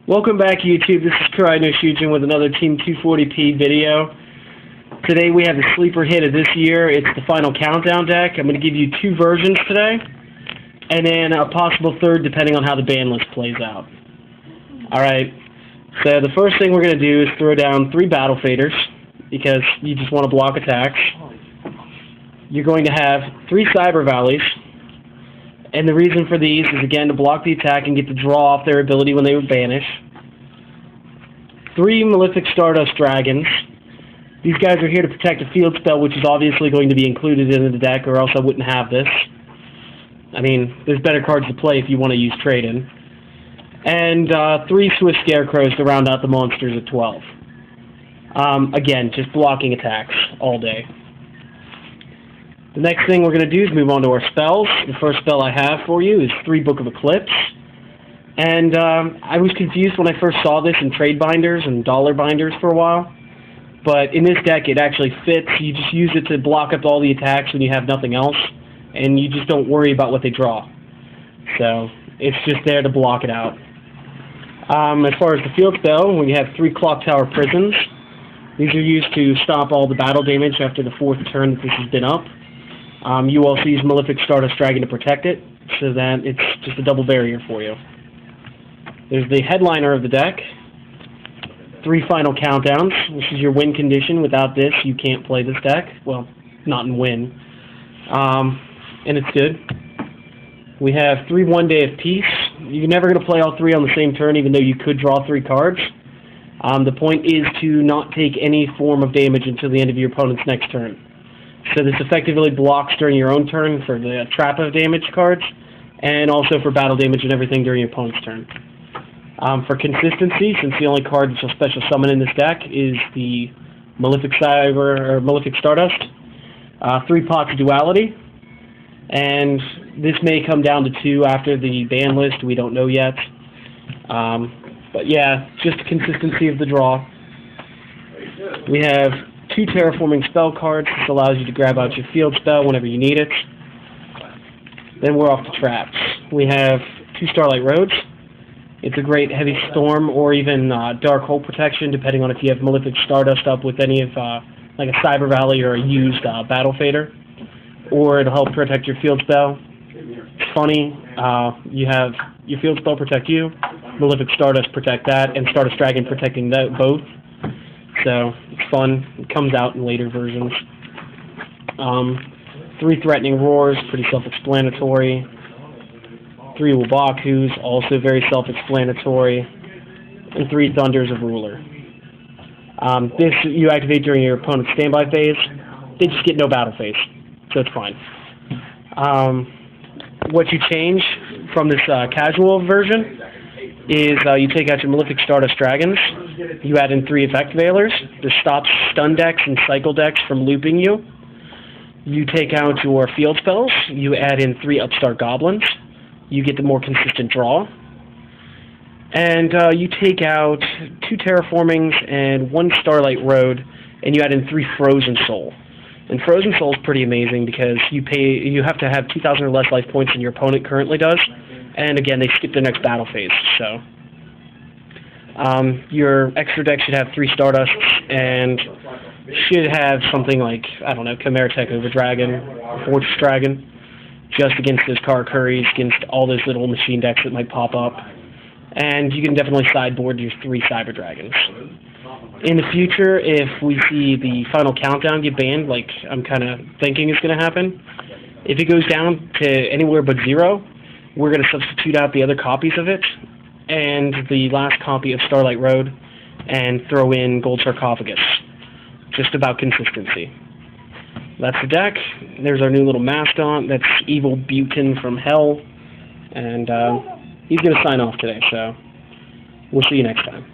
Welcome back, YouTube. This is Kurino Shujin with another Team 240p video. Today we have the sleeper hit of this year. It's the final countdown deck. I'm going to give you two versions today, and then a possible third depending on how the ban list plays out. Alright, so the first thing we're going to do is throw down 3 battle faders, because you just want to block attacks. You're going to have 3 cyber valleys. And the reason for these is, again, to block the attack and get the draw off their ability when they would banish. 3 Malefic Stardust Dragons. These guys are here to protect a field spell, which is obviously going to be included in the deck, or else I wouldn't have this. I mean, there's better cards to play if you want to use trade-in. And 3 Swift Scarecrows to round out the monsters at 12. Again, just blocking attacks all day. The next thing we're going to do is move on to our spells. The first spell I have for you is 3 Book of Eclipse. And I was confused when I first saw this in trade binders and dollar binders for a while. But in this deck it actually fits. You just use it to block up all the attacks when you have nothing else. And you just don't worry about what they draw. So it's just there to block it out. As far as the field spell, we have 3 Clock Tower Prisons. These are used to stop all the battle damage after the 4th turn that this has been up. You also use Malefic Stardust Dragon to protect it, so that it's just a double barrier for you. There's the headliner of the deck, 3 Final Countdowns. This is your win condition. Without this, you can't play this deck. Well, not in win. And it's good. We have 3 One Day of Peace. You're never going to play all 3 on the same turn, even though you could draw 3 cards. The point is to not take any form of damage until the end of your opponent's next turn. So this effectively blocks during your own turn for the trap of damage cards, and also for battle damage and everything during your opponent's turn. For consistency, since the only card that's a special summon in this deck is the Malefic Stardust, 3 Pots Duality, and this may come down to 2 after the ban list. We don't know yet. But yeah, just the consistency of the draw. We have 2 Terraforming Spell cards. This allows you to grab out your field spell whenever you need it. Then we're off to traps. We have 2 Starlight Roads. It's a great Heavy Storm or even Dark Hole protection, depending on if you have Malefic Stardust up with any of, like a Cyber Valley or a used Battle Fader. Or it'll help protect your field spell. It's funny, you have your field spell protect you, Malefic Stardust protect that, and Stardust Dragon protecting both. So, it's fun. It comes out in later versions. 3 Threatening Roars, pretty self-explanatory. 3 Wabakus, also very self-explanatory. And 3 Thunders of Ruler. This you activate during your opponent's standby phase. They just get no battle phase, so it's fine. What you change from this casual version is you take out your Malefic Stardust Dragons, you add in 3 Effect Veilers. This stops stun decks and cycle decks from looping you. You take out your field spells, you add in 3 Upstart Goblins, you get the more consistent draw. And you take out 2 Terraformings and 1 Starlight Road, and you add in 3 Frozen Soul. And Frozen Soul is pretty amazing because you have to have 2,000 or less life points than your opponent currently does. And again, they skip their next battle phase, so. Your extra deck should have 3 Stardusts, and should have something like, I don't know, Chimera Takeover Dragon, Fortress Dragon, just against those Karakuri's, against all those little machine decks that might pop up. And you can definitely sideboard your 3 Cyber Dragons. In the future, if we see the final countdown get banned, like I'm kind of thinking is going to happen, if it goes down to anywhere but 0, we're going to substitute out the other copies of it and the last copy of Starlight Road and throw in Gold Sarcophagus. Just about consistency. That's the deck. There's our new little mascot. That's Evil Butin from Hell. And he's going to sign off today, so we'll see you next time.